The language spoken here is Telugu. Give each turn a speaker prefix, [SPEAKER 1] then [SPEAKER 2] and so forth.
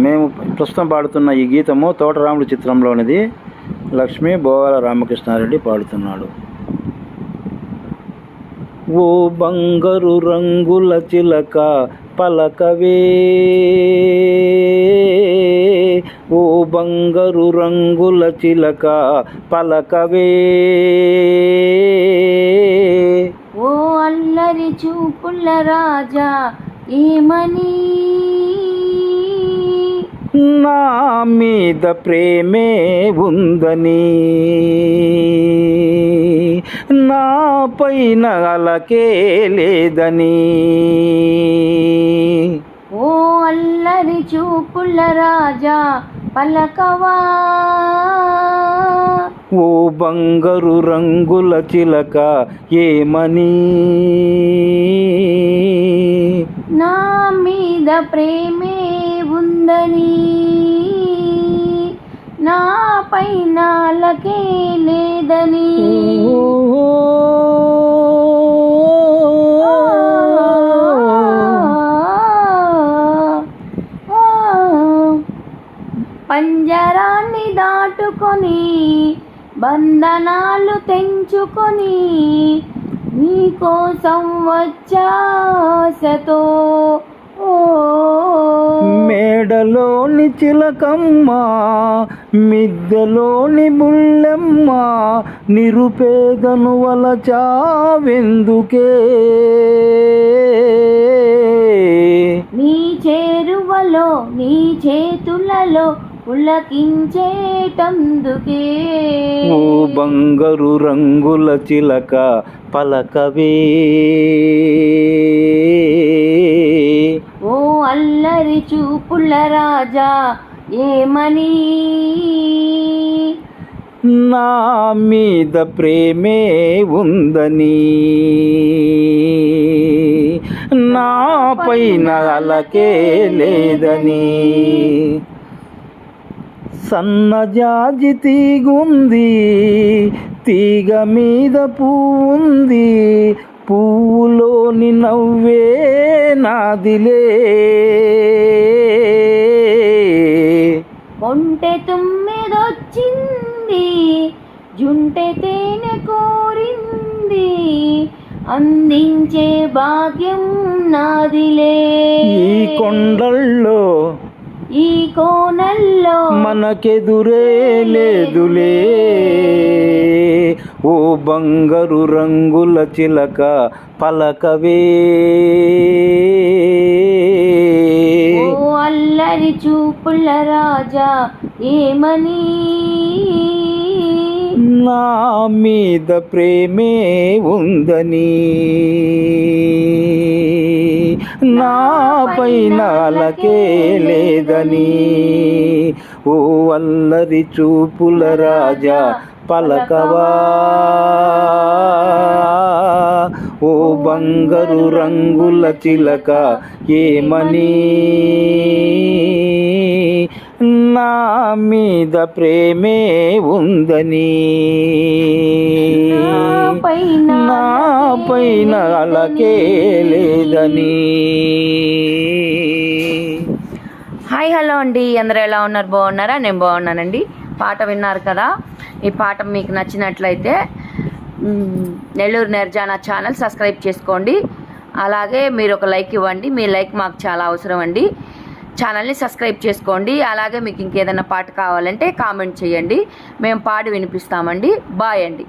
[SPEAKER 1] మేము ప్రస్తుతం పాడుతున్న ఈ గీతము తోటరాముడు చిత్రంలోనిది. లక్ష్మీ బోవాల రామకృష్ణారెడ్డి పాడుతున్నాడు. ఓ బంగారు రంగుల చిలక పలకవే, ఓ బంగారు రంగుల చిలక పలకవే,
[SPEAKER 2] ఓ అల్లరి చూపుల రాజా ఏమని,
[SPEAKER 1] నా మీద ప్రేమే ఉందని, నా పైన అలకే లేదని,
[SPEAKER 2] ఓ అల్లరి చూపుల రాజా పలకవా,
[SPEAKER 1] ఓ బంగారు రంగుల చిలక ఏమని,
[SPEAKER 2] నా మీద ప్రేమే ఉందని, నా పైన అలకే లేదని, పంజరాన్ని దాటుకొని బంధనాలు తెంచుకొని నీకోసం వచ్చాసతో,
[SPEAKER 1] మేడలోని చిలకమ్మ మిద్దెలోని బుల్లెమ్మ, నిరుపేదను వలచావెందుకే,
[SPEAKER 2] నీ చేరువలో నీ చేతులలో పులకించేటందుకే,
[SPEAKER 1] ఓ బంగారు రంగుల చిలక పలకవే,
[SPEAKER 2] ఓ అల్లరి చూపుల రాజా ఏమని,
[SPEAKER 1] నా మీద ప్రేమే ఉందని, నా పైన అలకే లేదని, సన్నజాజి తీగుంది తీగ మీద పువ్వుంది, పువ్వులోని నవ్వే నాదిలే,
[SPEAKER 2] కొంటె తుమ్మెదొచ్చింది జుంటె తేనె కోరింది, అందించే భాగ్యం నాదిలే,
[SPEAKER 1] ఈ కొండల్లో
[SPEAKER 2] ఈ కోనల్లో
[SPEAKER 1] మనకెదురే లేదులే, ఓ బంగారు రంగుల చిలక పలకవే,
[SPEAKER 2] ఓ అల్లరి చూపుల రాజా ఏమని,
[SPEAKER 1] నా మీద ప్రేమే ఉందని, నా పైన అలకే లేదని, ఓ అల్లరి చూపుల రాజా పలకవా, ఓ బంగారు రంగుల చిలక ఏమని, నా మీద ప్రేమే ఉందని, నా పైన అలకే లేదని.
[SPEAKER 2] హాయ్ హలో అండి, అందరూ ఎలా ఉన్నారు? బాగున్నారా? నేను బాగున్నానండి. పాట విన్నారు కదా. ఈ పాట మీకు నచ్చినట్లయితే నెల్లూరు నిర్జానా ఛానల్ సబ్స్క్రైబ్ చేసుకోండి. అలాగే మీరు ఒక లైక్ ఇవ్వండి. మీ లైక్ మాకు చాలా అవసరం అండి. ఛానల్ని సబ్స్క్రైబ్ చేసుకోండి. అలాగే మీకు ఇంకేదైనా పాట కావాలంటే కామెంట్ చేయండి, మేము పాడి వినిపిస్తామండి. బాయ్ అండి.